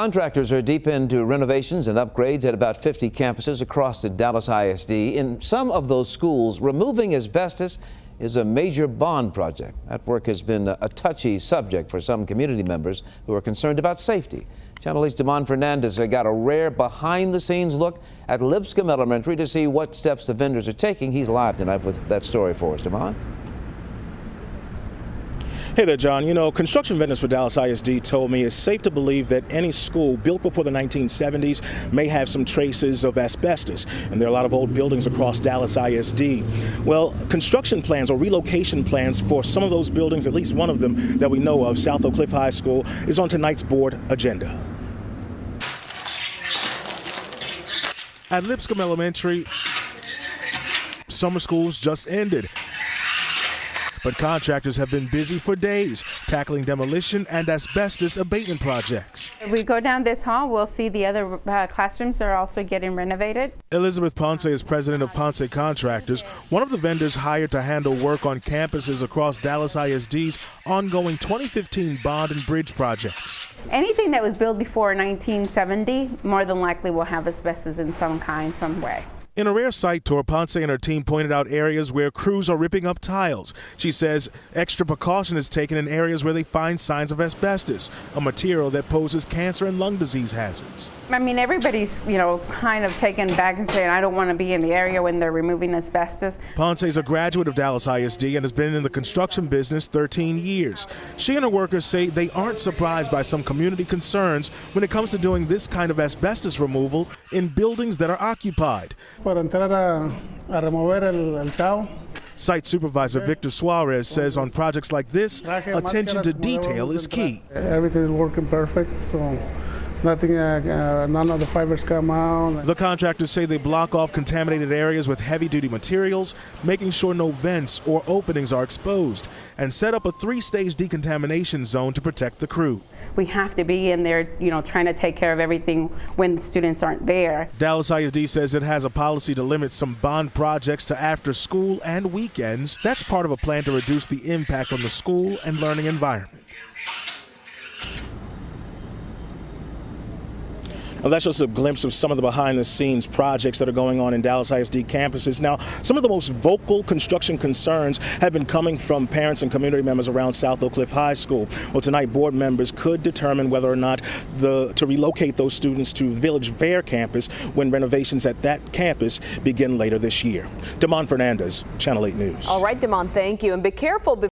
Contractors are deep into renovations and upgrades at about 50 campuses across the Dallas ISD. In some of those schools, removing asbestos is a major bond project. That work has been a touchy subject for some community members who are concerned about safety. Channel 8's Damon Fernandez got a rare behind-the-scenes look at Lipscomb Elementary to see what steps the vendors are taking. He's live tonight with that story for us. Damon? Hey there, John. You know, construction vendors for Dallas ISD told me it's safe to believe that any school built before the 1970s may have some traces of asbestos, and there are a lot of old buildings across Dallas ISD. Well, construction plans or relocation plans for some of those buildings, at least one of them that we know of, South Oak Cliff High School, is on tonight's board agenda. At Lipscomb Elementary, summer schools just ended. But contractors have been busy for days, tackling demolition and asbestos abatement projects. If we go down this hall, we'll see the other classrooms are also getting renovated. Elizabeth Ponce is president of Ponce Contractors, one of the vendors hired to handle work on campuses across Dallas ISD's ongoing 2015 bond and bridge projects. Anything that was built before 1970 more than likely will have asbestos in some kind, some way. In a rare site tour, Ponce and her team pointed out areas where crews are ripping up tiles. She says extra precaution is taken in areas where they find signs of asbestos, a material that poses cancer and lung disease hazards. I mean, everybody's, kind of taken back and saying, I don't want to be in the area when they're removing asbestos. Ponce is a graduate of Dallas ISD and has been in the construction business 13 years. She and her workers say they aren't surprised by some community concerns when it comes to doing this kind of asbestos removal in buildings that are occupied. Para entrar a remover el tao. Site supervisor Victor Suarez says on projects like this, attention to detail is key. Everything is working perfect, so nothing, none of the fibers come out. The contractors say they block off contaminated areas with heavy-duty materials, making sure no vents or openings are exposed, and set up a 3-stage decontamination zone to protect the crew. We have to be in there, trying to take care of everything when the students aren't there. Dallas ISD says it has a policy to limit some bond projects to after school and weekends. That's part of a plan to reduce the impact on the school and learning environment. Well, that's just a glimpse of some of the behind-the-scenes projects that are going on in Dallas ISD campuses. Now, some of the most vocal construction concerns have been coming from parents and community members around South Oak Cliff High School. Well, tonight, board members could determine whether or not to relocate those students to Village Fair campus when renovations at that campus begin later this year. Damon Fernandez, Channel 8 News. All right, Damon, thank you. And be careful